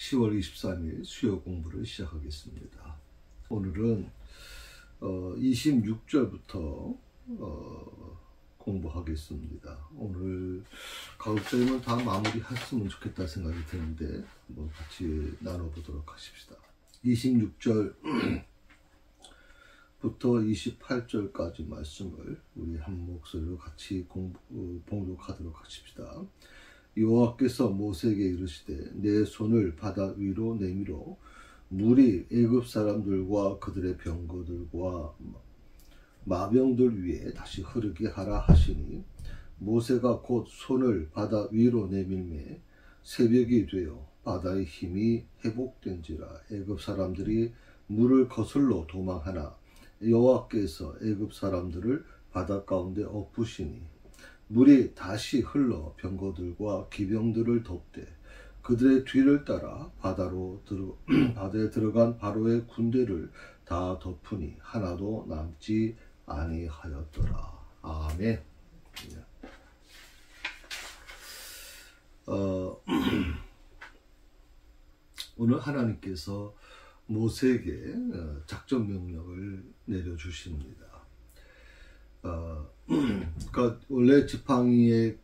10월 23일 수요 공부를 시작하겠습니다. 오늘은 26절부터 공부하겠습니다. 오늘 가급적이면 다 마무리했으면 좋겠다 생각이 드는데 같이 나눠보도록 하십시다. 26절부터 28절까지 말씀을 우리 한 목소리로 같이 봉독하도록 하십시다. 여호와께서 모세에게 이르시되 내 손을 바다 위로 내밀어 물이 애굽 사람들과 그들의 병거들과 마병들 위에 다시 흐르게 하라 하시니 모세가 곧 손을 바다 위로 내밀매 새벽이 되어 바다의 힘이 회복된지라. 애굽 사람들이 물을 거슬러 도망하나 여호와께서 애굽 사람들을 바다 가운데 엎으시니 물이 다시 흘러 병거들과 기병들을 덮되 그들의 뒤를 따라 바다에 들어간 바로의 군대를 다 덮으니 하나도 남지 아니하였더라. 아멘. 오늘 하나님께서 모세에게 작전 명령을 내려주십니다. 그러니까 원래 지팡이를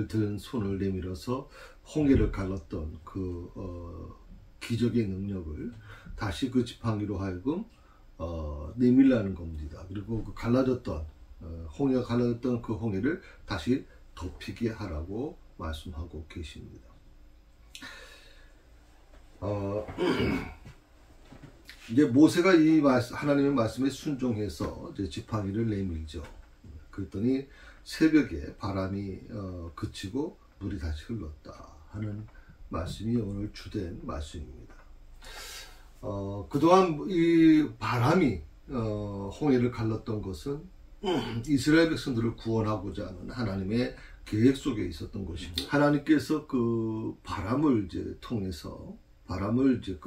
든 손을 내밀어서 홍해를 갈랐던 그 기적의 능력을 다시 그 지팡이로 하여금 내밀라는 겁니다. 그리고 그 홍해가 갈라졌던 그 홍해를 다시 덮이게 하라고 말씀하고 계십니다. 이제 모세가 이 하나님의 말씀에 순종해서 이제 지팡이를 내밀죠. 그랬더니 새벽에 바람이 그치고 물이 다시 흘렀다 하는 말씀이 오늘 주된 말씀입니다. 그동안 이 바람이 홍해를 갈랐던 것은 이스라엘 백성들을 구원하고자 하는 하나님의 계획 속에 있었던 것이고, 하나님께서 그 바람을 이제 통해서 바람을 이제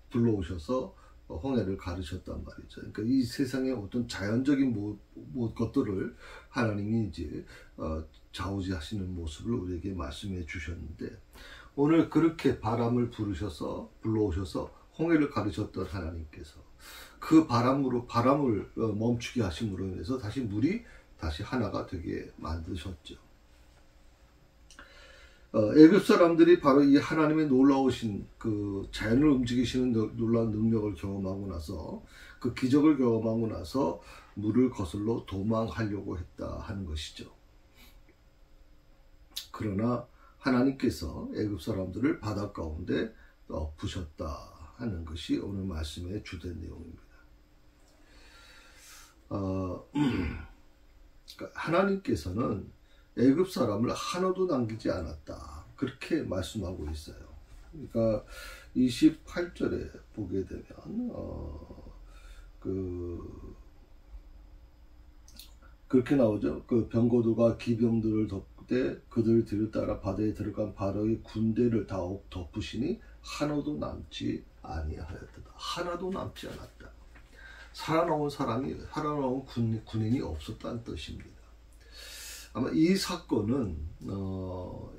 불러오셔서 홍해를 가르셨단 말이죠. 그러니까 이 세상의 어떤 자연적인 것들을 하나님이 이제 좌우지하시는 모습을 우리에게 말씀해 주셨는데, 오늘 그렇게 바람을 불러오셔서 홍해를 가르셨던 하나님께서 그 바람을 멈추게 하심으로 인해서 다시 물이 다시 하나가 되게 만드셨죠. 애굽 사람들이 바로 이 하나님의 놀라우신 그 자연을 움직이시는 놀라운 능력을 경험하고 나서, 그 기적을 경험하고 나서 물을 거슬러 도망하려고 했다 하는 것이죠. 그러나 하나님께서 애굽 사람들을 바다 가운데 엎으셨다 하는 것이 오늘 말씀의 주된 내용입니다. 하나님께서는 애굽 사람을 하나도 남기지 않았다, 그렇게 말씀하고 있어요. 그러니까 28절에 보게 되면 그렇게 나오죠. 그 병거들과 기병들을 덮되 그들 뒤를 따라 바다에 들어간 바로의 군대를 다 덮으시니 하나도 남지 아니하였다. 하나도 남지 않았다. 살아나온 군인이 없었다는 뜻입니다. 아마 이 사건은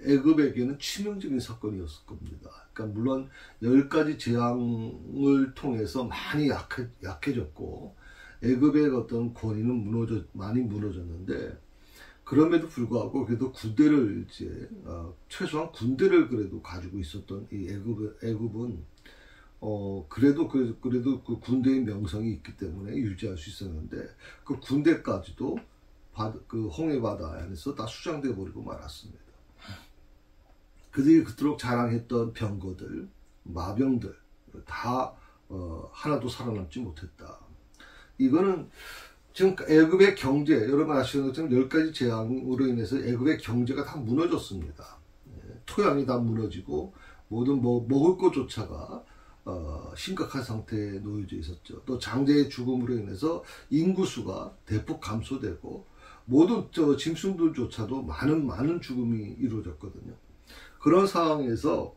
애굽에게는 치명적인 사건이었을 겁니다. 그러니까 물론 10가지 재앙을 통해서 많이 약해졌고 애굽의 어떤 권위는 많이 무너졌는데, 그럼에도 불구하고 그래도 군대를 최소한 군대를 그래도 가지고 있었던 이 애굽은 그래도 그 군대의 명성이 있기 때문에 유지할 수 있었는데, 그 군대까지도 그 홍해 바다 안에서 다 수장돼 버리고 말았습니다. 그들이 그토록 자랑했던 병거들, 마병들 다 하나도 살아남지 못했다. 이거는 지금 애굽의 경제, 여러분 아시는 것처럼 10가지 재앙으로 인해서 애굽의 경제가 다 무너졌습니다. 토양이 다 무너지고 모든 먹을 것조차가 심각한 상태에 놓여져 있었죠. 또 장제의 죽음으로 인해서 인구수가 대폭 감소되고 모든 짐승들조차도 많은 죽음이 이루어졌거든요. 그런 상황에서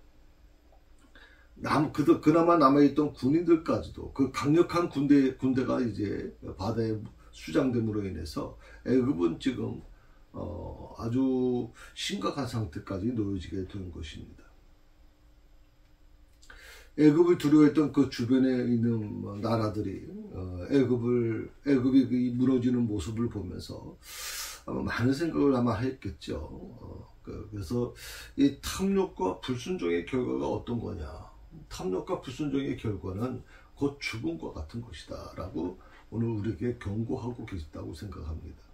그나마 남아있던 군인들까지도 그 강력한 군대가 이제 바다에 수장됨으로 인해서 애굽은 지금 아주 심각한 상태까지 놓여지게 된 것입니다. 애굽을 두려워했던 그 주변에 있는 나라들이 애굽이 무너지는 모습을 보면서 아마 많은 생각을 아마 했겠죠. 그래서 이 탐욕과 불순종의 결과가 어떤 거냐? 탐욕과 불순종의 결과는 곧 죽음과 같은 것이다 라고 오늘 우리에게 경고하고 계시다고 생각합니다.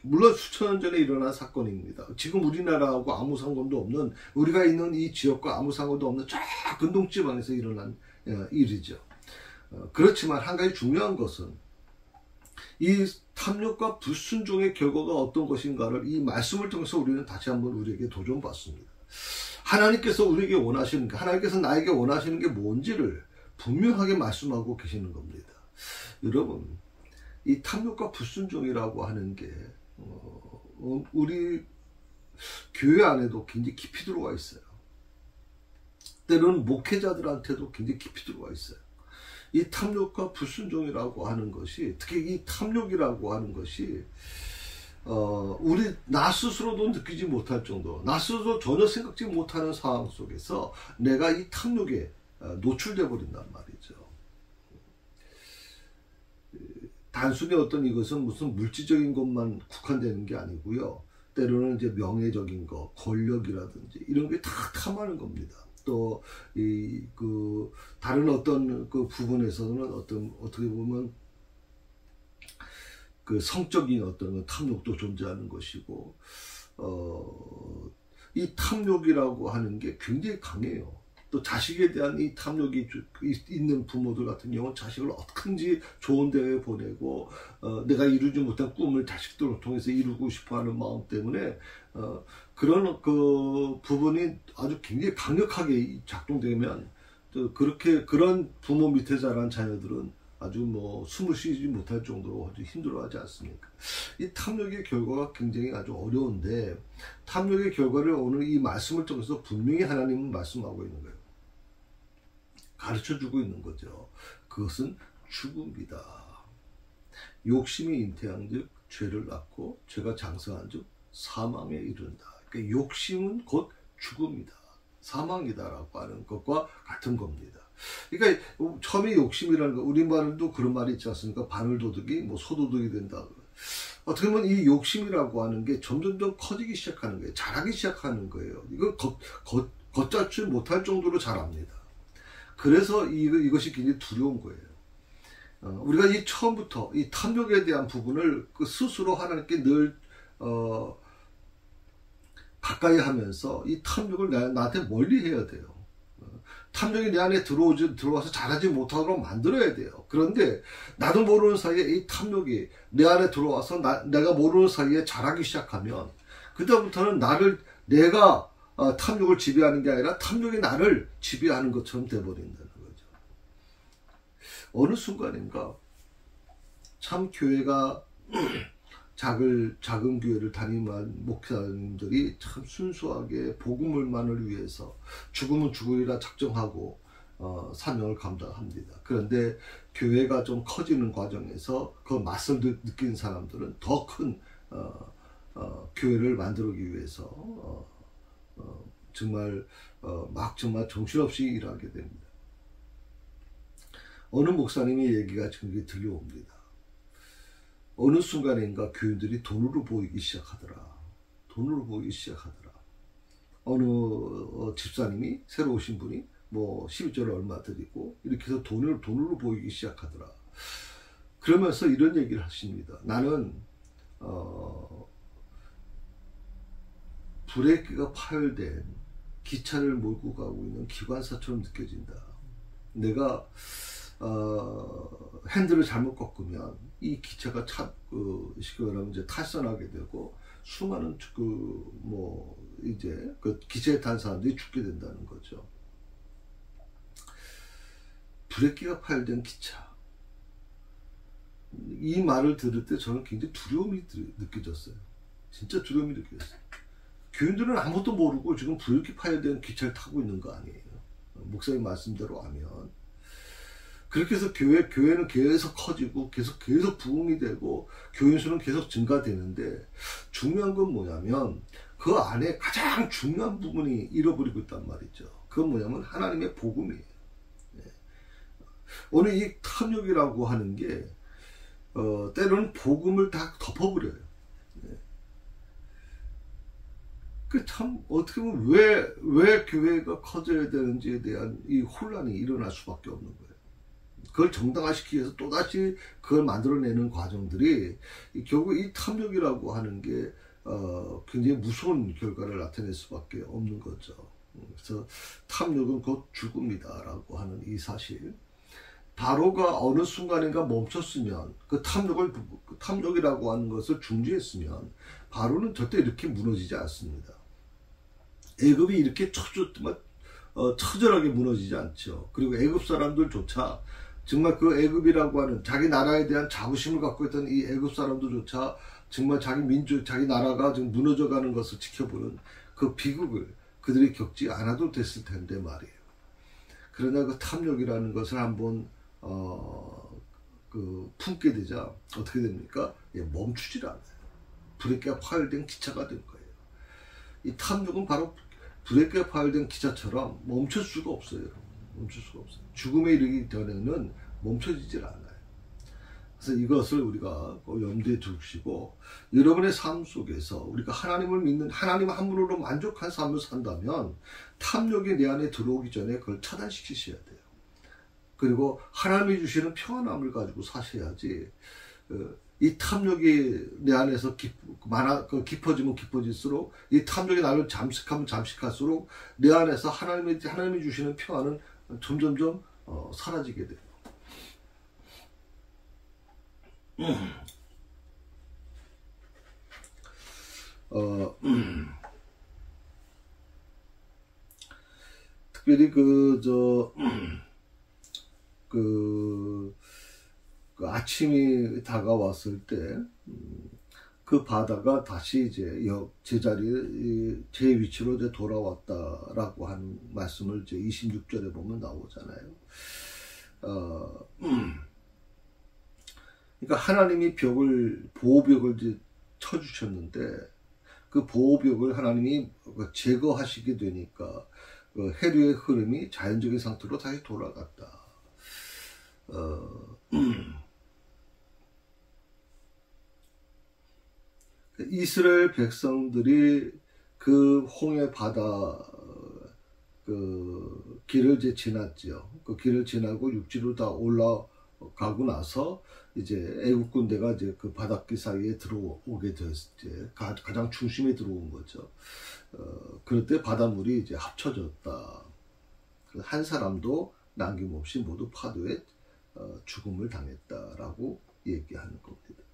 물론 수천 년 전에 일어난 사건입니다. 지금 우리나라하고 아무 상관도 없는, 우리가 있는 이 지역과 아무 상관도 없는 쫙 근동지방에서 일어난 일이죠. 그렇지만 한 가지 중요한 것은 이 탐욕과 불순종의 결과가 어떤 것인가를 이 말씀을 통해서 우리는 다시 한번 우리에게 도전받습니다. 하나님께서 우리에게 원하시는 게, 하나님께서 나에게 원하시는 게 뭔지를 분명하게 말씀하고 계시는 겁니다. 여러분, 이 탐욕과 불순종이라고 하는 게 우리 교회 안에도 굉장히 깊이 들어와 있어요. 때로는 목회자들한테도 굉장히 깊이 들어와 있어요. 이 탐욕과 불순종이라고 하는 것이, 특히 이 탐욕이라고 하는 것이 나 스스로도 느끼지 못할 정도, 나 스스로 전혀 생각지 못하는 상황 속에서 내가 이 탐욕에 노출돼 버린단 말이죠. 단순히 어떤 이것은 무슨 물질적인 것만 국한되는 게 아니고요. 때로는 이제 명예적인 것, 권력이라든지 이런 게 다 탐하는 겁니다. 또 다른 어떤 그 부분에서는 어떻게 보면 그 성적인 어떤 탐욕도 존재하는 것이고, 이 탐욕이라고 하는 게 굉장히 강해요. 또 자식에 대한 이 탐욕이 있는 부모들 같은 경우는 자식을 어떻게든지 좋은 데에 보내고 내가 이루지 못한 꿈을 자식들을 통해서 이루고 싶어하는 마음 때문에 그런 그 부분이 아주 굉장히 강력하게 작동되면 그런 부모 밑에 자란 자녀들은 아주 숨을 쉬지 못할 정도로 아주 힘들어하지 않습니까? 이 탐욕의 결과가 굉장히 아주 어려운데, 탐욕의 결과를 오늘 이 말씀을 통해서 분명히 하나님은 말씀하고 있는 거예요. 가르쳐주고 있는 거죠. 그것은 죽음이다. 욕심이 잉태한즉 죄를 낳고 죄가 장성한즉 사망에 이른다. 그러니까 욕심은 곧 죽음이다, 사망이다라고 하는 것과 같은 겁니다. 그러니까 처음에 욕심이라는 거, 우리말도 그런 말이 있지 않습니까? 바늘도둑이 소도둑이 된다. 어떻게 보면 이 욕심이라고 하는 게 점점점 커지기 시작하는 거예요. 자라기 시작하는 거예요. 이거 걷잡지 못할 정도로 자랍니다. 그래서 이것이 굉장히 두려운 거예요. 우리가 처음부터 이 탐욕에 대한 부분을 스스로 하나님께 늘 가까이 하면서 이 탐욕을 나한테 멀리 해야 돼요. 탐욕이 내 안에 들어와서 자라지 못하도록 만들어야 돼요. 그런데 나도 모르는 사이에 이 탐욕이 내 안에 들어와서 내가 모르는 사이에 자라기 시작하면, 그다음부터는 내가 탐욕을 지배하는 게 아니라 탐욕이 나를 지배하는 것처럼 돼버린다는 거죠. 어느 순간인가 참 교회가 작은 교회를 다니는 목사님들이 참 순수하게 복음을만을 위해서 죽으면 죽으리라 작정하고 사명을 감당합니다. 그런데 교회가 좀 커지는 과정에서 그 맛을 느끼는 사람들은 더 큰 교회를 만들기 위해서 정말 정신없이 일하게 됩니다. 어느 목사님의 얘기가 지금 들려옵니다. 어느 순간인가 교인들이 돈으로 보이기 시작하더라. 돈으로 보이기 시작하더라. 어느 집사님이 새로 오신 분이 12절을 얼마 드리고 이렇게 해서 돈으로 보이기 시작하더라. 그러면서 이런 얘기를 하십니다. 나는 브레이크가 파열된 기차를 몰고 가고 있는 기관사처럼 느껴진다. 내가 핸들을 잘못 꺾으면 이 기차가 쉽게 말하면 이제 탈선하게 되고 수많은 그 기차에 탄 사람들이 죽게 된다는 거죠. 브레이크가 파열된 기차. 이 말을 들을 때 저는 굉장히 두려움이 느껴졌어요. 진짜 두려움이 느껴졌어요. 교인들은 아무것도 모르고 지금 브레이크 파열된 기차를 타고 있는 거 아니에요. 목사님 말씀대로 하면. 그렇게 해서 교회는 계속 커지고 계속 부흥이 되고 교인 수는 계속 증가되는데, 중요한 건 뭐냐면 그 안에 가장 중요한 부분이 잃어버리고 있단 말이죠. 그건 뭐냐면 하나님의 복음이에요. 오늘 이 탐욕이라고 하는 게 때로는 복음을 다 덮어버려요. 그 참 어떻게 보면 왜 교회가 커져야 되는지에 대한 이 혼란이 일어날 수밖에 없는 거예요. 그걸 정당화시키기 위해서 또다시 그걸 만들어내는 과정들이 결국 이 탐욕이라고 하는 게 굉장히 무서운 결과를 나타낼 수밖에 없는 거죠. 그래서 탐욕은 곧 죽음이다라고 하는 이 사실. 바로가 어느 순간인가 멈췄으면 그 탐욕이라고 하는 것을 중지했으면 바로는 절대 이렇게 무너지지 않습니다. 애굽이 이렇게 처절하게 무너지지 않죠. 그리고 애굽 사람들조차 정말 그 애굽이라고 하는 자기 나라에 대한 자부심을 갖고 있던 이 애굽 사람들조차 정말 자기 민족, 자기 나라가 지금 무너져가는 것을 지켜보는 그 비극을 그들이 겪지 않아도 됐을 텐데 말이에요. 그러나 그 탐욕이라는 것을 한번 품게 되자 어떻게 됩니까? 멈추질 않아요. 브레이크가 파열된 기차가 된 거예요. 이 탐욕은 바로 브레이크가 파열된 기차처럼 멈출 수가 없어요. 멈출 수가 없어요. 죽음에 이르기 전에는 멈춰지질 않아요. 그래서 이것을 우리가 염두에 두시고 여러분의 삶 속에서 우리가 하나님을 믿는 하나님 한 분으로 만족한 삶을 산다면 탐욕이 내 안에 들어오기 전에 그걸 차단시키셔야 돼요. 그리고 하나님이 주시는 평안함을 가지고 사셔야지 이 탐욕이 내 안에서 깊어지면 깊어질수록 이 탐욕이 나를 잠식하면 잠식할수록 내 안에서 하나님이 주시는 평안은 점점점 사라지게 돼요. 특별히 그 아침이 다가왔을 때, 그 바다가 다시 이제 제 위치로 이제 돌아왔다라고 하는 말씀을 이제 26절에 보면 나오잖아요. 그러니까 하나님이 보호벽을 이제 쳐주셨는데, 그 보호벽을 하나님이 제거하시게 되니까, 해류의 흐름이 자연적인 상태로 다시 돌아갔다. 이스라엘 백성들이 그 홍해 바다 그 길을 이제 지났지요. 그 길을 지나고 육지로 다 올라가고 나서 이제 애국 군대가 이제 그 바닷길 사이에 들어오게 됐지. 가장 중심에 들어온 거죠. 그럴 때 바닷물이 이제 합쳐졌다. 한 사람도 남김없이 모두 파도에 죽음을 당했다라고 얘기하는 겁니다.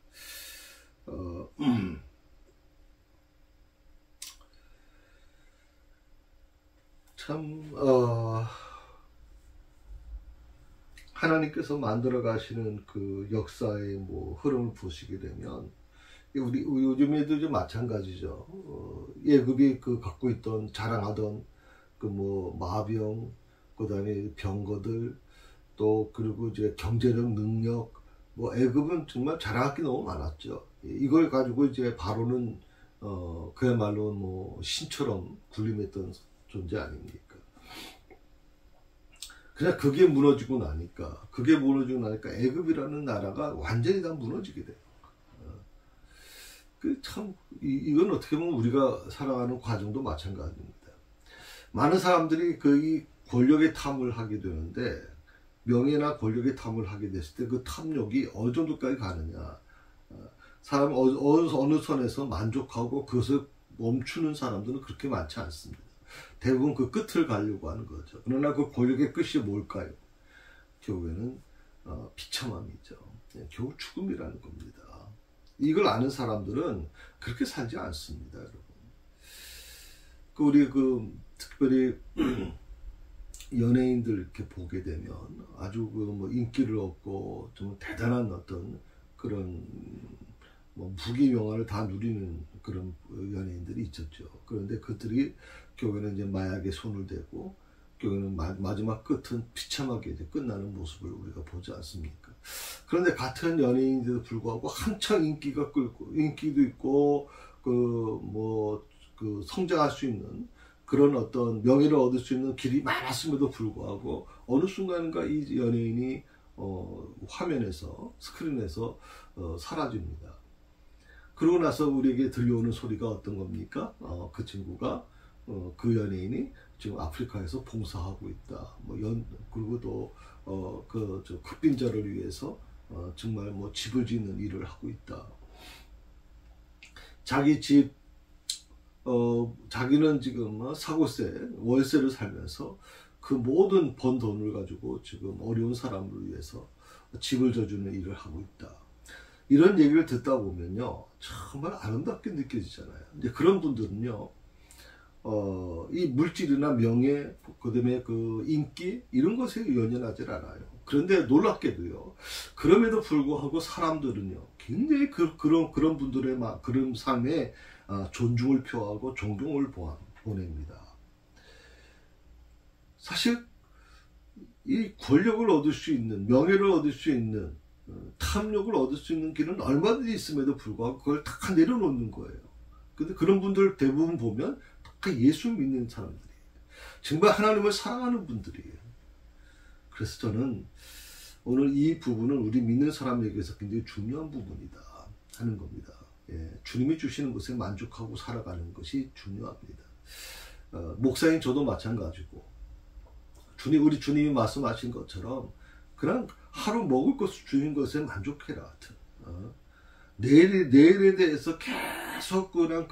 하나님께서 만들어 가시는 그 역사의 흐름을 보시게 되면 우리 요즘에도 좀 마찬가지죠. 예굽이 갖고 있던 자랑하던 마병, 그다음에 병거들, 또 그리고 이제 경제력 능력, 애굽은 정말 자랑할 게 너무 많았죠. 이걸 가지고 이제 바로는 그야말로 신처럼 군림했던 존재 아닙니까? 그냥 그게 무너지고 나니까 애굽이라는 나라가 완전히 다 무너지게 돼요. 이건 어떻게 보면 우리가 살아가는 과정도 마찬가지입니다. 많은 사람들이 이 권력의 탐을 하게 되는데, 명예나 권력의 탐을 하게 됐을 때 그 탐욕이 어느 정도까지 가느냐. 사람이 어느 선에서 만족하고 그것을 멈추는 사람들은 그렇게 많지 않습니다. 대부분 그 끝을 가려고 하는 거죠. 그러나 그 권력의 끝이 뭘까요? 결국에는 비참함이죠. 결국 죽음이라는 겁니다. 이걸 아는 사람들은 그렇게 살지 않습니다, 여러분. 우리 특별히 연예인들 이렇게 보게 되면 아주 인기를 얻고 좀 대단한 어떤 그런 무기명화를 다 누리는 그런 연예인들이 있었죠. 그런데 그들이 결국에는 이제 마약에 손을 대고 결국에는 마지막 끝은 비참하게 이제 끝나는 모습을 우리가 보지 않습니까? 그런데 같은 연예인인데도 불구하고 한창 인기가 끌고 인기도 있고 성장할 수 있는 그런 어떤 명예를 얻을 수 있는 길이 많았음에도 불구하고 어느 순간인가 이 연예인이 화면에서 스크린에서 사라집니다. 그러고 나서 우리에게 들려오는 소리가 어떤 겁니까? 그 친구가 그 연예인이 지금 아프리카에서 봉사하고 있다. 그리고 또 극빈자를 위해서 정말 집을 짓는 일을 하고 있다. 자기 집 자기는 지금 사고세 월세를 살면서 그 모든 번 돈을 가지고 지금 어려운 사람을 위해서 집을 져주는 일을 하고 있다. 이런 얘기를 듣다 보면요, 정말 아름답게 느껴지잖아요. 이제 그런 분들은요, 이 물질이나 명예, 그다음에 그 인기 이런 것에 연연하지 않아요. 그런데 놀랍게도요, 그럼에도 불구하고 사람들은요, 굉장히 그런 분들의 그런 삶에 존중을 표하고 존경을 보냅니다. 사실 이 권력을 얻을 수 있는, 명예를 얻을 수 있는, 탐욕을 얻을 수 있는 길은 얼마든지 있음에도 불구하고 그걸 다 내려놓는 거예요. 근데 그런 분들 대부분 보면 다 예수 믿는 사람들이에요. 정말 하나님을 사랑하는 분들이에요. 그래서 저는 오늘 이 부분은 우리 믿는 사람에게서 굉장히 중요한 부분이다 하는 겁니다. 주님이 주시는 것에 만족하고 살아가는 것이 중요합니다. 목사인 저도 마찬가지고 우리 주님이 말씀하신 것처럼 그냥 하루 먹을 것을 주신 것에 만족해라. 내일에 대해서 계속 그냥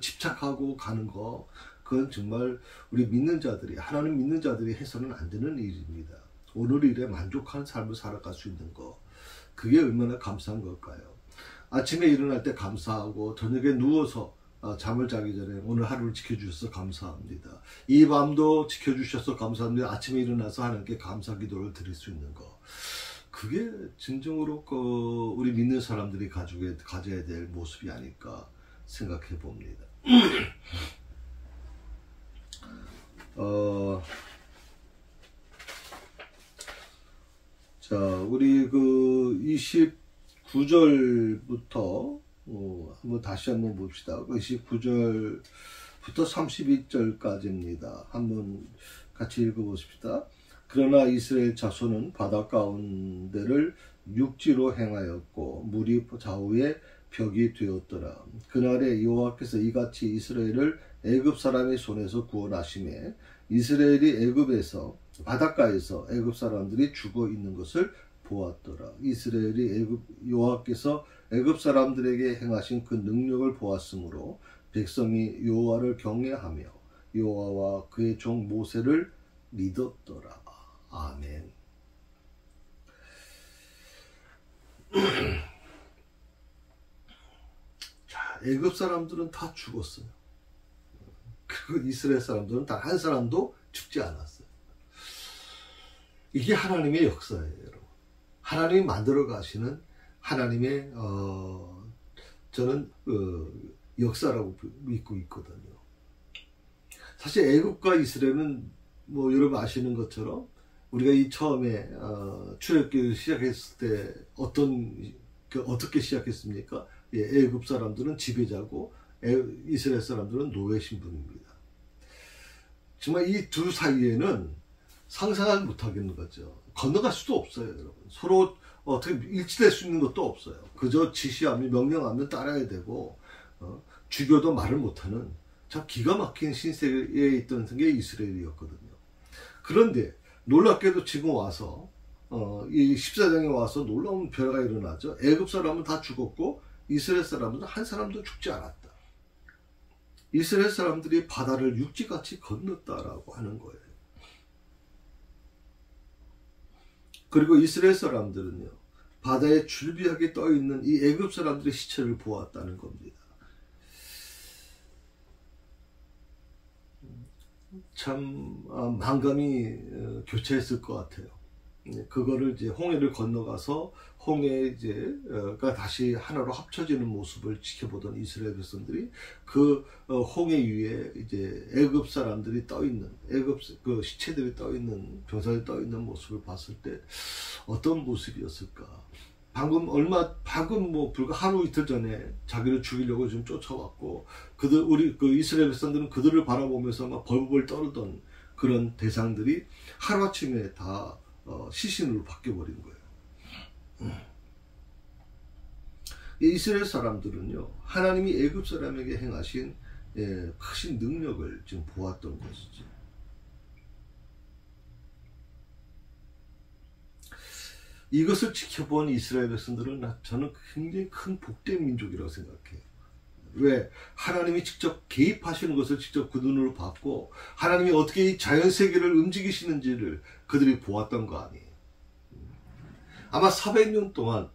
집착하고 가는 거, 그건 정말 우리 믿는 자들이, 하나님 믿는 자들이 해서는 안 되는 일입니다. 오늘 일에 만족한 삶을 살아갈 수 있는 거, 그게 얼마나 감사한 걸까요? 아침에 일어날 때 감사하고 저녁에 누워서 잠을 자기 전에 오늘 하루를 지켜주셔서 감사합니다. 이 밤도 지켜주셔서 감사합니다. 아침에 일어나서 하나님께 감사 기도를 드릴 수 있는 거, 그게 진정으로 우리 믿는 사람들이 가져야 될 모습이 아닐까 생각해 봅니다. 자, 우리 29절부터 한번 봅시다. 29절부터 32절까지입니다. 한번 같이 읽어보십시다. 그러나 이스라엘 자손은 바다 가운데를 육지로 행하였고 물이 좌우에 벽이 되었더라. 그날에 여호와께서 이같이 이스라엘을 애굽 사람의 손에서 구원하시매 이스라엘이 애굽에서 바닷가에서 애굽 사람들이 죽어 있는 것을 보았더라. 이스라엘이 여호와께서 애굽 사람들에게 행하신 그 능력을 보았으므로 백성이 여호와를 경외하며 여호와와 그의 종 모세를 믿었더라. 아멘. 자, 애굽 사람들은 다 죽었어요. 그리고 이스라엘 사람들은 단 한 사람도 죽지 않았어요. 이게 하나님의 역사예요, 여러분. 하나님이 만들어 가시는 하나님의 저는 역사라고 믿고 있거든요. 사실 애굽과 이스라엘은 여러분 아시는 것처럼 우리가 이 처음에 출애굽기를 시작했을 때 어떻게 시작했습니까? 애굽 사람들은 지배자고 이스라엘 사람들은 노예 신분입니다. 정말 이 두 사이에는 상상을 못하겠는 거죠. 건너갈 수도 없어요, 여러분. 서로 어떻게 일치될 수 있는 것도 없어요. 그저 지시하면 명령하면 따라야 되고 죽여도 말을 못하는 참 기가 막힌 신세에 있던 게 이스라엘이었거든요. 그런데 놀랍게도 지금 와서 이 14장에 와서 놀라운 변화가 일어나죠. 애굽 사람은 다 죽었고 이스라엘 사람은 한 사람도 죽지 않았다. 이스라엘 사람들이 바다를 육지같이 건넜다라고 하는 거예요. 그리고 이스라엘 사람들은요, 바다에 줄비하게 떠있는 이 애굽 사람들의 시체를 보았다는 겁니다. 참 만감이 교차했을 것 같아요. 그거를 이제 홍해를 건너가서 홍해가 다시 하나로 합쳐지는 모습을 지켜보던 이스라엘 백성들이 그 홍해 위에 이제 애굽 사람들이 떠 있는 애굽 그 시체들이 떠 있는 병사들이 떠 있는 모습을 봤을 때 어떤 모습이었을까? 방금 불과 하루 이틀 전에 자기를 죽이려고 좀 쫓아왔고 우리 이스라엘 백성들은 그들을 바라보면서 막 벌벌 떠르던 그런 대상들이 하루아침에 다 시신으로 바뀌어버린 거예요. 이스라엘 사람들은요, 하나님이 애굽 사람에게 행하신 크신 능력을 지금 보았던 것이죠. 이것을 지켜본 이스라엘 백성들은 저는 굉장히 큰 복된 민족이라고 생각해요. 왜? 하나님이 직접 개입하시는 것을 직접 그 눈으로 봤고, 하나님이 어떻게 이 자연세계를 움직이시는지를 그들이 보았던 거 아니에요. 아마 400년 동안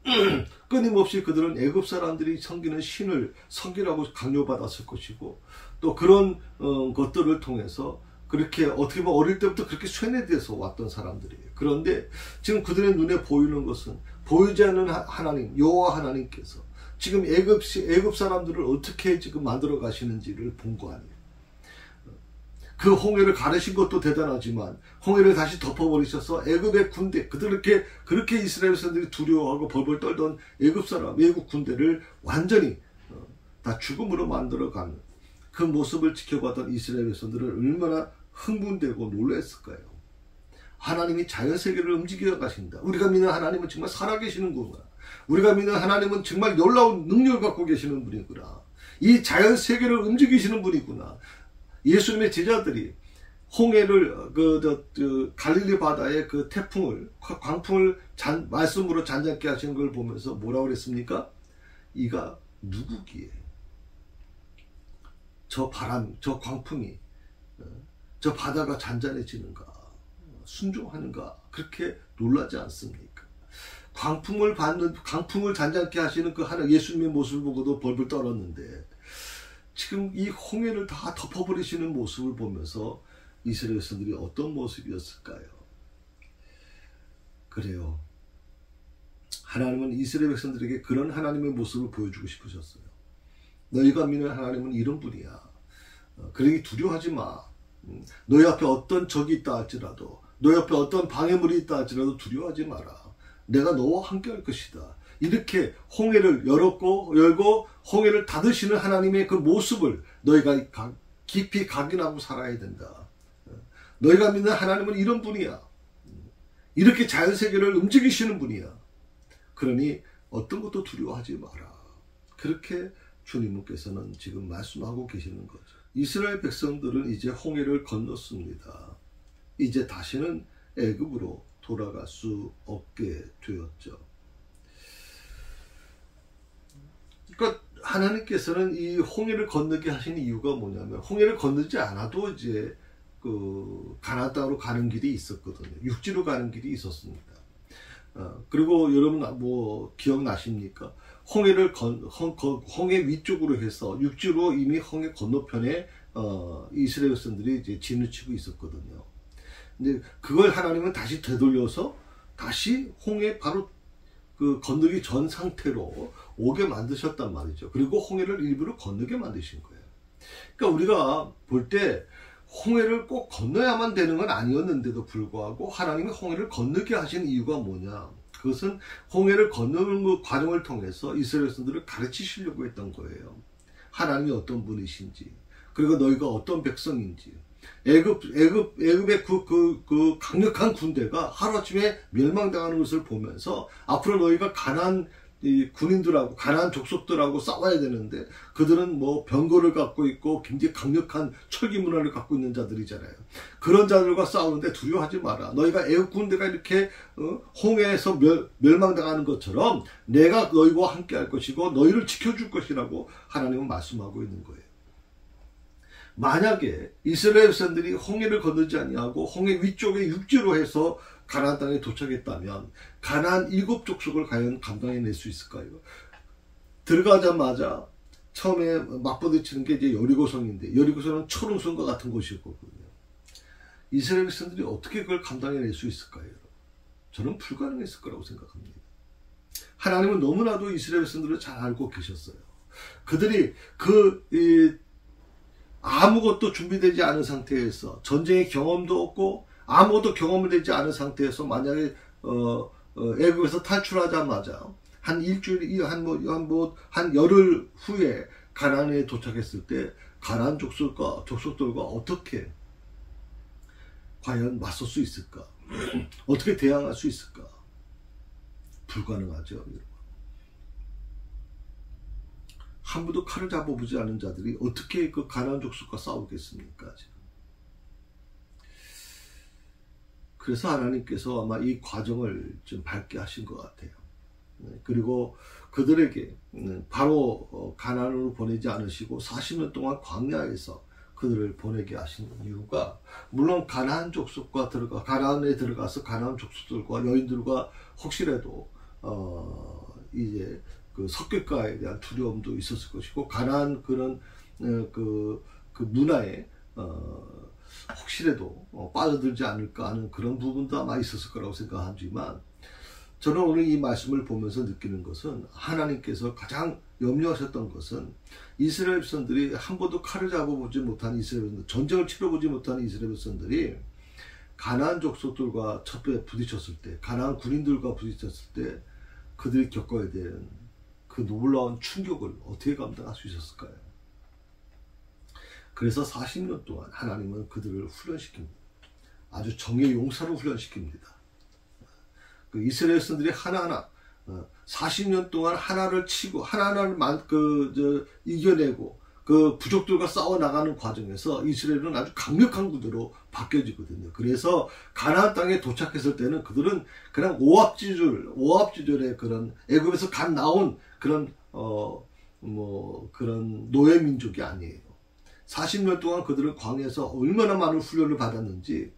끊임없이 그들은 애굽 사람들이 섬기는 신을 섬기라고 강요받았을 것이고, 또 그런 것들을 통해서 그렇게 어떻게 보면 어릴 때부터 그렇게 쇠뇌돼서 왔던 사람들이에요. 그런데 지금 그들의 눈에 보이는 것은 보이지 않는 하나님, 여호와 하나님께서 지금 애굽 사람들을 어떻게 지금 만들어 가시는지를 본 거 아니에요. 그 홍해를 가르신 것도 대단하지만 홍해를 다시 덮어버리셔서 애굽의 군대, 그렇게 이스라엘 사람들이 두려워하고 벌벌 떨던 애굽 군대를 완전히 다 죽음으로 만들어가는 그 모습을 지켜봤던 이스라엘 백성들은 얼마나 흥분되고 놀랐을까요? 하나님이 자연세계를 움직여 가신다. 우리가 믿는 하나님은 정말 살아계시는구나. 우리가 믿는 하나님은 정말 놀라운 능력을 갖고 계시는 분이구나. 이 자연세계를 움직이시는 분이구나. 예수님의 제자들이 홍해를 갈릴리 바다의 그 태풍을, 광풍을 말씀으로 잔잔케 하시는 걸 보면서 뭐라고 그랬습니까? 이가 누구기에 저 바람, 저 광풍이, 저 바다가 잔잔해지는가, 순종하는가, 그렇게 놀라지 않습니까? 광풍을 잔잔케 하시는 그 하나님 예수님의 모습을 보고도 벌벌 떨었는데, 지금 이 홍해를 다 덮어버리시는 모습을 보면서 이스라엘 백성들이 어떤 모습이었을까요? 그래요. 하나님은 이스라엘 백성들에게 그런 하나님의 모습을 보여주고 싶으셨어요. 너희가 믿는 하나님은 이런 분이야. 그러니 두려워하지 마. 너희 앞에 어떤 적이 있다 할지라도, 너희 앞에 어떤 방해물이 있다 할지라도 두려워하지 마라. 내가 너와 함께 할 것이다. 이렇게 홍해를 열고 홍해를 닫으시는 하나님의 그 모습을 너희가 깊이 각인하고 살아야 된다. 너희가 믿는 하나님은 이런 분이야. 이렇게 자연세계를 움직이시는 분이야. 그러니 어떤 것도 두려워하지 마라. 그렇게 주님께서는 지금 말씀하고 계시는 거죠. 이스라엘 백성들은 이제 홍해를 건넜습니다. 이제 다시는 애굽으로 돌아갈 수 없게 되었죠. 그러니까 하나님께서는 이 홍해를 건너게 하신 이유가 뭐냐면, 홍해를 건너지 않아도 이제 그 가나안 땅으로 가는 길이 있었거든요. 육지로 가는 길이 있었습니다. 그리고 여러분 뭐 기억나십니까? 홍해 위쪽으로 해서 육지로 이미 홍해 건너편에 이스라엘 백성들이 이제 진을 치고 있었거든요. 근데 그걸 하나님은 다시 되돌려서 다시 홍해 바로 그 건너기 전 상태로 오게 만드셨단 말이죠. 그리고 홍해를 일부러 건너게 만드신 거예요. 그러니까 우리가 볼 때 홍해를 꼭 건너야만 되는 건 아니었는데도 불구하고 하나님이 홍해를 건너게 하신 이유가 뭐냐? 그것은 홍해를 건너는 그 과정을 통해서 이스라엘 백성들을 가르치시려고 했던 거예요. 하나님이 어떤 분이신지, 그리고 너희가 어떤 백성인지. 애굽의 그 강력한 군대가 하루아침에 멸망당하는 것을 보면서 앞으로 너희가 가나안 군인들하고 가나안 족속들하고 싸워야 되는데, 그들은 뭐 병거를 갖고 있고 굉장히 강력한 철기 문화를 갖고 있는 자들이잖아요. 그런 자들과 싸우는데 두려워하지 마라. 너희가 애굽 군대가 이렇게 홍해에서 멸망당하는 것처럼 내가 너희와 함께 할 것이고 너희를 지켜줄 것이라고 하나님은 말씀하고 있는 거예요. 만약에 이스라엘 백성들이 홍해를 건너지 아니하고 홍해 위쪽에 육지로 해서 가나안 땅에 도착했다면 가나안 7족속을 과연 감당해낼 수 있을까요? 들어가자마자 처음에 맞부딪히는 게 이제 여리고성인데, 여리고성은 초롱성과 같은 곳이었거든요. 이스라엘 백성들이 어떻게 그걸 감당해낼 수 있을까요? 저는 불가능했을 거라고 생각합니다. 하나님은 너무나도 이스라엘 백성들을 잘 알고 계셨어요. 그들이 아무것도 준비되지 않은 상태에서, 전쟁의 경험도 없고 아무것도 경험이 되지 않은 상태에서 만약에 애굽에서 탈출하자마자 한 일주일, 한 열흘 후에 가나안에 도착했을 때 가나안 족속들과 어떻게 과연 맞설 수 있을까? 어떻게 대항할 수 있을까? 불가능하죠. 한 번도 칼을 잡아보지 않은 자들이 어떻게 그 가나안 족속과 싸우겠습니까? 지금. 그래서 하나님께서 아마 이 과정을 좀 밟게 하신 것 같아요. 그리고 그들에게 바로 가나안으로 보내지 않으시고 40년 동안 광야에서 그들을 보내게 하신 이유가, 물론 가나안 족속과 가나안에 들어가서 가나안 족속들과 여인들과 혹시라도 이제 그 섞일까에 대한 두려움도 있었을 것이고, 가나안 그런 그 문화에 혹시라도 빠져들지 않을까 하는 그런 부분도 아마 있었을 거라고 생각하지만, 저는 오늘 이 말씀을 보면서 느끼는 것은, 하나님께서 가장 염려하셨던 것은 이스라엘 백성들이 한 번도 칼을 잡아보지 못한 이스라엘 백성들, 전쟁을 치러보지 못한 이스라엘 백성들이 가나안 족속들과 첩에 부딪혔을 때, 가나안 군인들과 부딪혔을 때 그들이 겪어야 되는 그 놀라운 충격을 어떻게 감당할 수 있었을까요? 그래서 40년 동안 하나님은 그들을 훈련시킵니다. 아주 정의 용사로 훈련시킵니다. 그 이스라엘 백성들이 하나하나 40년 동안 하나를 치고 하나하나를 이겨내고 그 부족들과 싸워 나가는 과정에서 이스라엘은 아주 강력한 구조로 바뀌어지거든요. 그래서 가나안 땅에 도착했을 때는 그들은 그냥 오합지졸의 그런 애굽에서 갓 나온 그런 그런 노예 민족이 아니에요. 40년 동안 그들은 광야에서 얼마나 많은 훈련을 받았는지,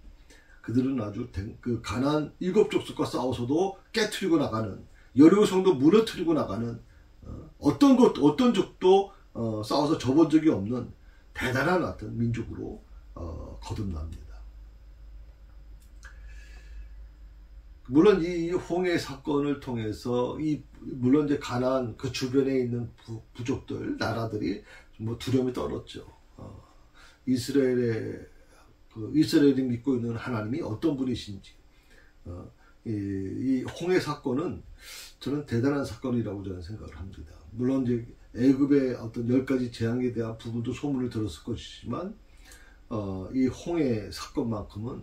그들은 아주 그 가나안 7족속과 싸워서도 깨트리고 나가는, 여리고성도 무너뜨리고 나가는, 어떤 족도 싸워서 접은 적이 없는 대단한 어떤 민족으로 거듭납니다. 물론 이 홍해 사건을 통해서 물론 이제 가나안 그 주변에 있는 부족들, 나라들이 뭐 두려움이 떨었죠. 이스라엘이 믿고 있는 하나님이 어떤 분이신지. 이 홍해 사건은 저는 대단한 사건이라고 저는 생각을 합니다. 물론 이제 애굽의 어떤 10가지 재앙에 대한 부분도 소문을 들었을 것이지만, 이 홍해 사건만큼은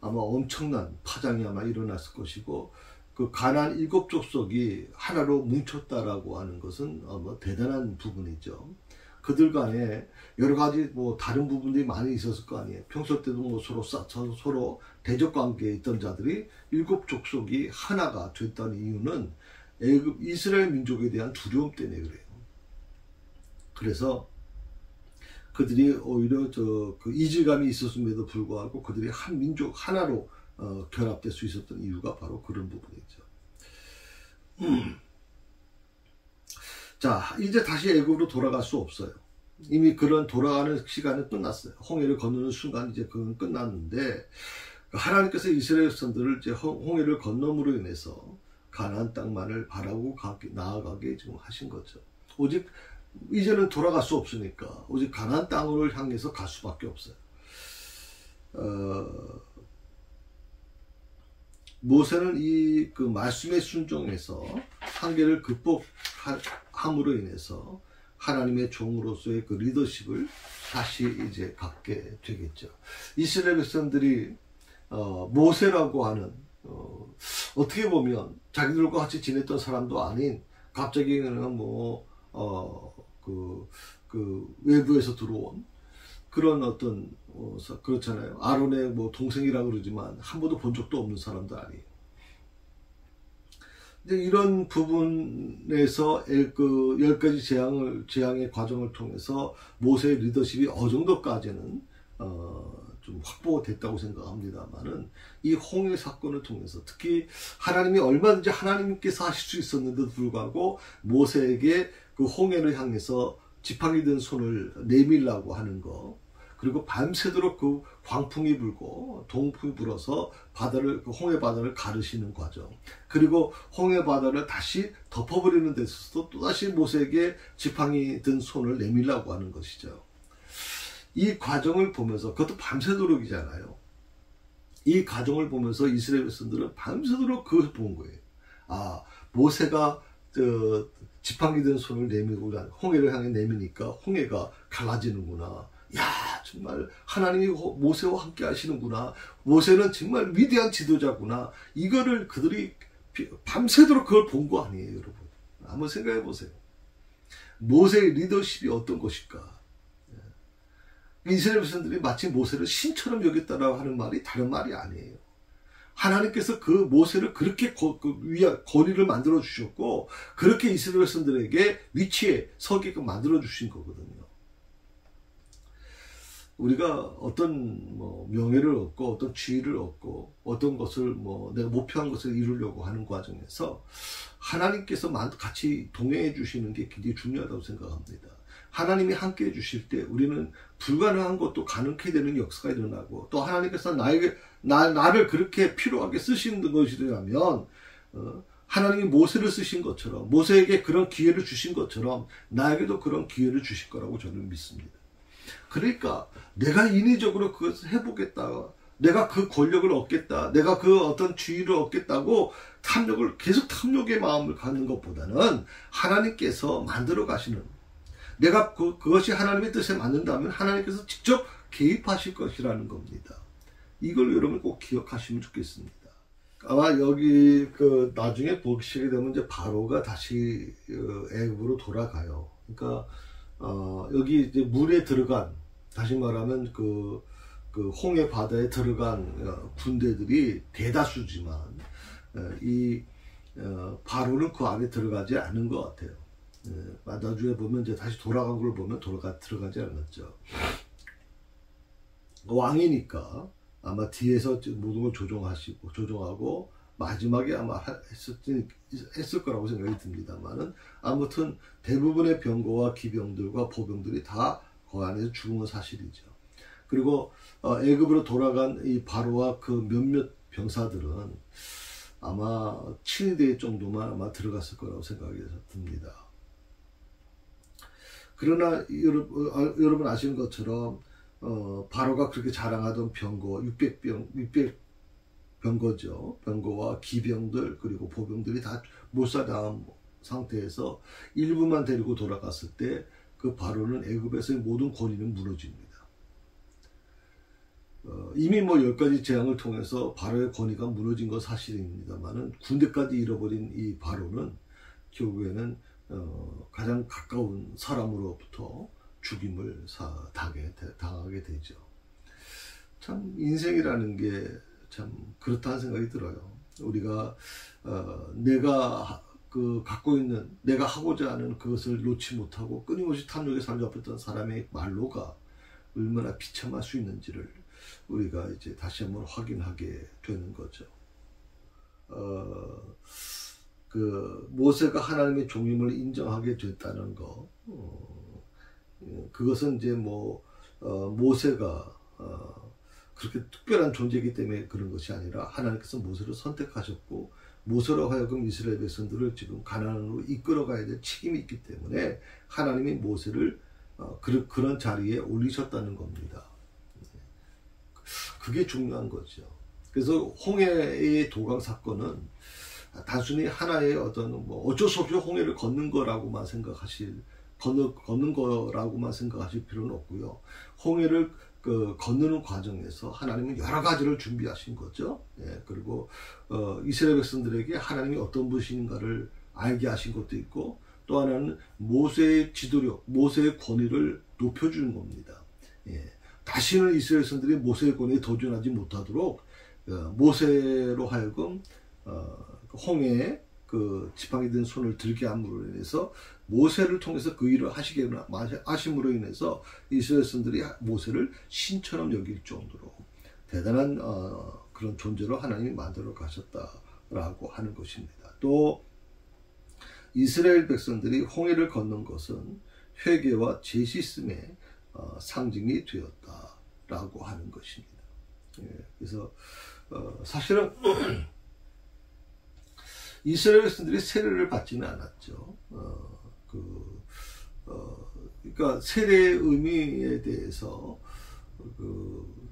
아마 엄청난 파장이 아마 일어났을 것이고, 그 가나안 7족속이 하나로 뭉쳤다라고 하는 것은 대단한 부분이죠. 그들 간에 여러 가지 다른 부분들이 많이 있었을 거 아니에요. 평소 때도 서로 대적 관계에 있던 자들이 7족속이 하나가 됐던 이유는 이스라엘 민족에 대한 두려움 때문에 그래요. 그래서 그들이 오히려 그 이질감이 있었음에도 불구하고 그들이 한 민족 하나로 결합될 수 있었던 이유가 바로 그런 부분이죠. 자, 이제 다시 애굽으로 돌아갈 수 없어요. 이미 그런 돌아가는 시간은 끝났어요. 홍해를 건너는 순간 이제 그건 끝났는데, 하나님께서 이스라엘 백성들을 이제 홍해를 건너므로 인해서 가나안 땅만을 바라고 나아가게 지금 하신 거죠. 오직 이제는 돌아갈 수 없으니까 오직 가나안 땅을 향해서 갈 수밖에 없어요. 모세는 그 말씀에 순종해서 한계를 극복함으로 인해서 하나님의 종으로서의 그 리더십을 다시 이제 갖게 되겠죠. 이스라엘 백성들이 모세라고 하는 어떻게 보면 자기들과 같이 지냈던 사람도 아닌, 갑자기 그냥 그 외부에서 들어온 그런 어떤 그렇잖아요. 아론의 동생이라고 그러지만 한 번도 본 적도 없는 사람도 아니에요. 이제 이런 부분에서 그 10가지 재앙의 과정을 통해서 모세의 리더십이 어느 정도까지는 좀 확보됐다고 생각합니다만은, 이 홍해 사건을 통해서 특히 하나님이 얼마든지 하나님께서 하실 수 있었는데도 불구하고 모세에게 그 홍해를 향해서 지팡이 든 손을 내밀라고 하는 거, 그리고 밤새도록 그 광풍이 불고 동풍이 불어서 그 홍해 바다를 가르시는 과정, 그리고 홍해 바다를 다시 덮어버리는 데 있어서도 또다시 모세에게 지팡이 든 손을 내밀라고 하는 것이죠. 이 과정을 보면서, 그것도 밤새도록이잖아요. 이 과정을 보면서 이스라엘 백성들은 밤새도록 그걸 본 거예요. 아, 모세가 지팡이 든 손을 내밀고 홍해를 향해 내미니까 홍해가 갈라지는구나. 야, 정말 하나님이 모세와 함께 하시는구나. 모세는 정말 위대한 지도자구나. 이거를 그들이 밤새도록 그걸 본 거 아니에요, 여러분. 한번 생각해 보세요. 모세의 리더십이 어떤 것일까? 이스라엘 백성들이 마치 모세를 신처럼 여겼다라고 하는 말이 다른 말이 아니에요. 하나님께서 그 모세를 그렇게 거리를 만들어 주셨고, 그렇게 이스라엘 백성들에게 위치에 서게끔 만들어 주신 거거든요. 우리가 어떤 명예를 얻고 어떤 지위를 얻고 어떤 것을 내가 목표한 것을 이루려고 하는 과정에서 하나님께서 같이 동행해 주시는 게 굉장히 중요하다고 생각합니다. 하나님이 함께 해 주실 때 우리는 불가능한 것도 가능하게 되는 역사가 일어나고, 또 하나님께서 나를 그렇게 필요하게 쓰시는 것이라면 하나님이 모세를 쓰신 것처럼, 모세에게 그런 기회를 주신 것처럼 나에게도 그런 기회를 주실 거라고 저는 믿습니다. 그러니까 내가 인위적으로 그것을 해보겠다, 내가 그 권력을 얻겠다, 내가 그 어떤 지위를 얻겠다고 계속 탐욕의 마음을 갖는 것보다는 하나님께서 만들어 가시는, 내가 그것이 하나님의 뜻에 맞는다면 하나님께서 직접 개입하실 것이라는 겁니다. 이걸 여러분 꼭 기억하시면 좋겠습니다. 아마 여기 나중에 보시게 되면 이제 바로가 다시 애굽으로 돌아가요. 그러니까 여기 이제 물에 들어간, 다시 말하면 그 홍해 바다에 들어간 군대들이 대다수지만 이 바로는 그 안에 들어가지 않은 것 같아요. 나중에 보면 이제 다시 돌아간 걸 보면 들어가지 않았죠. 왕이니까 아마 뒤에서 모든 걸 조종하고 마지막에 아마 했을 거라고 생각이 듭니다만은, 아무튼 대부분의 병거와 기병들과 보병들이 다 그 안에서 죽은 건 사실이죠. 그리고 애굽으로 돌아간 이 바로와 그 몇몇 병사들은 아마 7대 정도만 아마 들어갔을 거라고 생각이 듭니다. 그러나 여러분 아시는 것처럼 바로가 그렇게 자랑하던 병거 600 병거죠. 병거와 기병들 그리고 보병들이 다 몰살당한 상태에서 일부만 데리고 돌아갔을 때 그 바로는 애굽에서의 모든 권위는 무너집니다. 이미 10가지 재앙을 통해서 바로의 권위가 무너진 건 사실입니다만은, 군대까지 잃어버린 이 바로는 결국에는 가장 가까운 사람으로부터 죽임을 당하게 되죠. 참 인생이라는 게 참 그렇다는 생각이 들어요. 우리가 내가 갖고 있는, 내가 하고자 하는 그것을 놓지 못하고 끊임없이 탐욕에 사로잡혔던 사람의 말로가 얼마나 비참할 수 있는지를 우리가 이제 다시 한번 확인하게 되는 거죠. 모세가 하나님의 종임을 인정하게 됐다는 거, 그것은 이제 모세가 그렇게 특별한 존재이기 때문에 그런 것이 아니라 하나님께서 모세를 선택하셨고, 모세로 하여금 이스라엘 백성들을 지금 가나안으로 이끌어가야 될 책임이 있기 때문에 하나님이 모세를 그런 자리에 올리셨다는 겁니다. 그게 중요한 거죠. 그래서 홍해의 도강 사건은 단순히 하나의 어쩔 수 없이 홍해를 걷는 거라고만 걷는 거라고만 생각하실 필요는 없고요. 홍해를 건너는 과정에서 하나님은 여러 가지를 준비하신 거죠. 그리고 이스라엘 백성들에게 하나님이 어떤 분이신가를 알게 하신 것도 있고, 또 하나는 모세의 지도력, 모세의 권위를 높여주는 겁니다. 다시는 이스라엘 백성들이 모세의 권위에 도전하지 못하도록 모세로 하여금 홍해에 지팡이 든 손을 들게 함으로 인해서, 모세를 통해서 그 일을 하심으로 인해서 이스라엘 백성들이 모세를 신처럼 여길 정도로 대단한 그런 존재로 하나님이 만들어 가셨다라고 하는 것입니다. 또 이스라엘 백성들이 홍해를 걷는 것은 회개와 죄씻음의 상징이 되었다라고 하는 것입니다. 그래서 사실은 이스라엘 백성들이 세례를 받지는 않았죠. 그러니까 세례의 의미에 대해서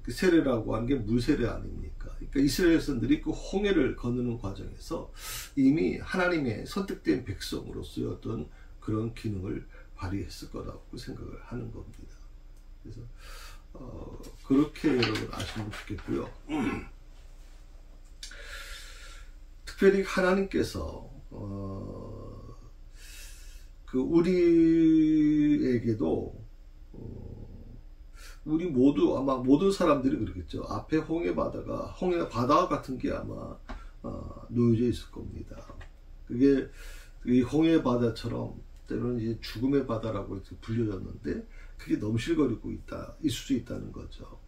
세례라고 하는 게 물세례 아닙니까? 그러니까 이스라엘 백성들이 그 홍해를 건너는 과정에서 이미 하나님의 선택된 백성으로서의 어떤 그런 기능을 발휘했을 거라고 생각을 하는 겁니다. 그래서 그렇게 여러분 아시면 좋겠고요. 특별히 하나님께서 그 우리에게도 우리 모두 아마 모든 사람들이 그러겠죠. 앞에 홍해 바다 같은 게 아마 놓여져 있을 겁니다. 그게 이 홍해 바다처럼 때로는 이제 죽음의 바다라고 이렇게 불려졌는데 그게 넘실거리고 있을 수 있다는 거죠.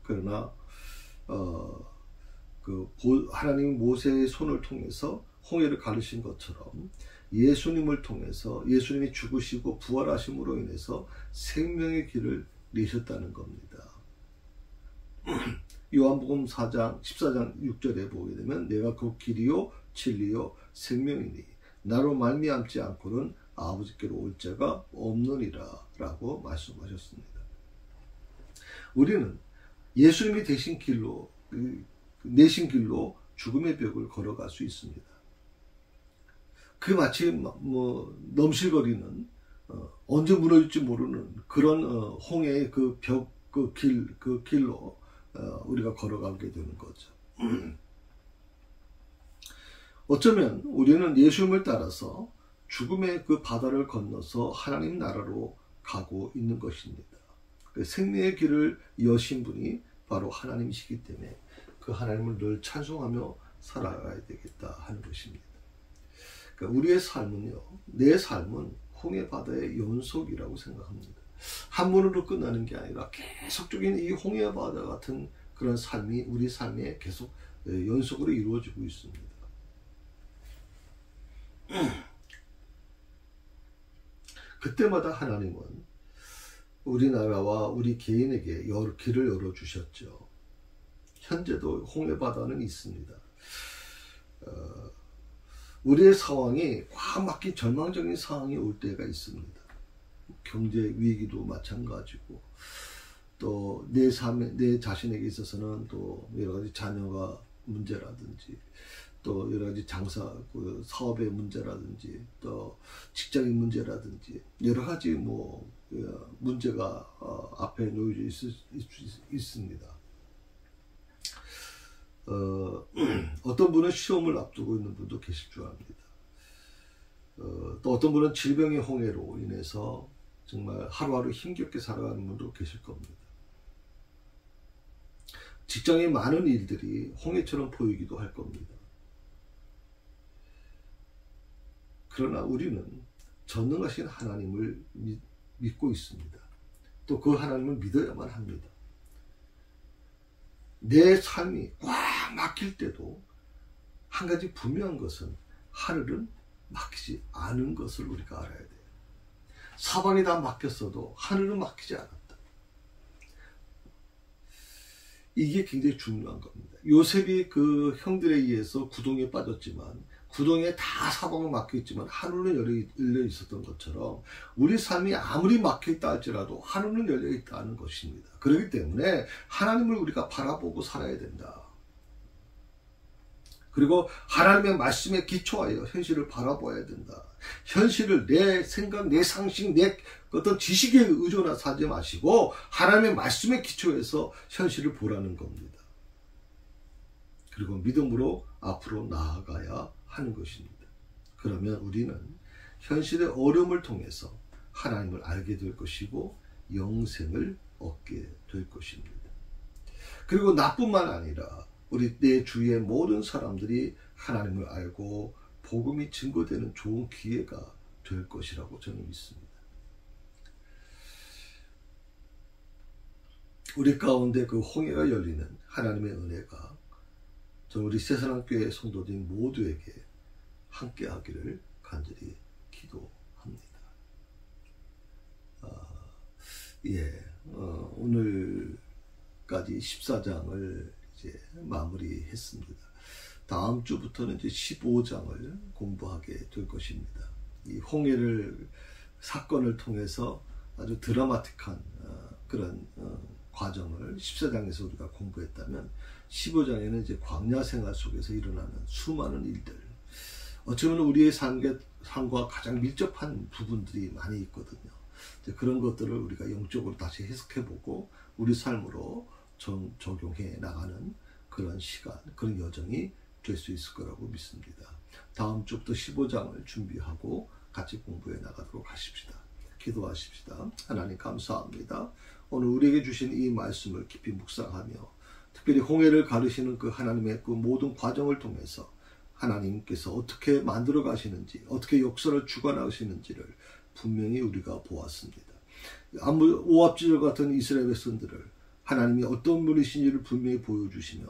그러나 하나님 모세의 손을 통해서 홍해를 가르신 것처럼 예수님을 통해서 예수님이 죽으시고 부활하심으로 인해서 생명의 길을 내셨다는 겁니다. 요한복음 14장 6절에 보게 되면 내가 그 길이요 진리요 생명이니 나로 말미암지 않고는 아버지께로 올 자가 없느니라 라고 말씀하셨습니다. 우리는 예수님이 되신 길로 내신 길로 죽음의 벽을 걸어갈 수 있습니다. 그 마치 넘실거리는 언제 무너질지 모르는 그런 홍해의 그 길로 우리가 걸어가게 되는 거죠. 어쩌면 우리는 예수님을 따라서 죽음의 그 바다를 건너서 하나님 나라로 가고 있는 것입니다. 그 생명의 길을 여신 분이 바로 하나님이시기 때문에 그 하나님을 늘 찬송하며 살아가야 되겠다 하는 것입니다. 그러니까 우리의 삶은요, 내 삶은 홍해 바다의 연속이라고 생각합니다. 한 번으로 끝나는 게 아니라 계속적인 이 홍해 바다 같은 그런 삶이 우리 삶에 계속 연속으로 이루어지고 있습니다. 그때마다 하나님은 우리나라와 우리 개인에게 길을 열어주셨죠. 현재도 홍해 바다는 있습니다. 우리의 상황이 꽉 막힌 절망적인 상황이 올 때가 있습니다. 경제 위기도 마찬가지고 또 내 자신에게 있어서는 또 여러 가지 자녀가 문제라든지 또 여러 가지 사업의 문제라든지 또 직장인 문제라든지 여러 가지 문제가 앞에 놓여져 있습니다. 어떤 분은 시험을 앞두고 있는 분도 계실 줄 압니다. 또 어떤 분은 질병의 홍해로 인해서 정말 하루하루 힘겹게 살아가는 분도 계실 겁니다. 직장에 많은 일들이 홍해처럼 보이기도 할 겁니다. 그러나 우리는 전능하신 하나님을 믿고 있습니다. 또 그 하나님을 믿어야만 합니다. 내 삶이 꽉 막힐 때도 한 가지 분명한 것은 하늘은 막히지 않은 것을 우리가 알아야 돼요. 사방이 다 막혔어도 하늘은 막히지 않았다. 이게 굉장히 중요한 겁니다. 요셉이 그 형들에 의해서 구덩이에 빠졌지만 구덩이에 다 사방은 막혀있지만 하늘은 열려 있었던 것처럼 우리 삶이 아무리 막혀있다 할지라도 하늘은 열려 있다는 것입니다. 그렇기 때문에 하나님을 우리가 바라보고 살아야 된다. 그리고 하나님의 말씀에 기초하여 현실을 바라봐야 된다. 현실을 내 생각, 내 상식, 내 어떤 지식에 의존해서 하지 마시고 하나님의 말씀에 기초해서 현실을 보라는 겁니다. 그리고 믿음으로 앞으로 나아가야 하는 것입니다. 그러면 우리는 현실의 어려움을 통해서 하나님을 알게 될 것이고 영생을 얻게 될 것입니다. 그리고 나뿐만 아니라 우리 내 주위의 모든 사람들이 하나님을 알고 복음이 증거되는 좋은 기회가 될 것이라고 저는 믿습니다. 우리 가운데 그 홍해가 열리는 하나님의 은혜가 우리 새사랑교회 성도들 모두에게 함께하기를 간절히 기도합니다. 오늘까지 14장을 이제 마무리했습니다. 다음 주부터는 이제 15장을 공부하게 될 것입니다. 이 홍해를 사건을 통해서 아주 드라마틱한 그런 과정을 14장에서 우리가 공부했다면 15장에는 이제 광야 생활 속에서 일어나는 수많은 일들, 어쩌면 우리의 삶과 가장 밀접한 부분들이 많이 있거든요. 그런 것들을 우리가 영적으로 다시 해석해보고 우리 삶으로 적용해 나가는 그런 시간, 그런 여정이 될 수 있을 거라고 믿습니다. 다음 주부터 15장을 준비하고 같이 공부해 나가도록 하십시다. 기도하십시다. 하나님 감사합니다. 오늘 우리에게 주신 이 말씀을 깊이 묵상하며 특별히 홍해를 가르시는 그 하나님의 그 모든 과정을 통해서 하나님께서 어떻게 만들어 가시는지, 어떻게 역사를 주관하시는지를 분명히 우리가 보았습니다. 오합지졸 같은 이스라엘 백성들을 하나님이 어떤 분이신지를 분명히 보여주시며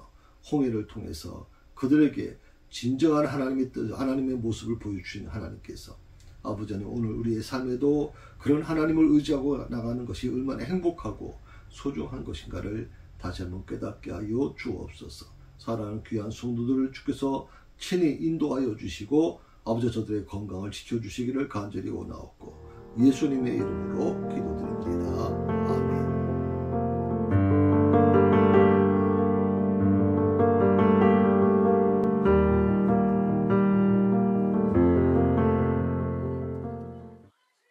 홍해를 통해서 그들에게 진정한 하나님의 모습을 보여주신 하나님께서 아버지 하나님, 오늘 우리의 삶에도 그런 하나님을 의지하고 나가는 것이 얼마나 행복하고 소중한 것인가를 다시 한번 깨닫게 하여 주옵소서. 사랑하는 귀한 성도들을 주께서 친히 인도하여 주시고 아버지 저들의 건강을 지켜주시기를 간절히 원하옵고 예수님의 이름으로 기도드립니다.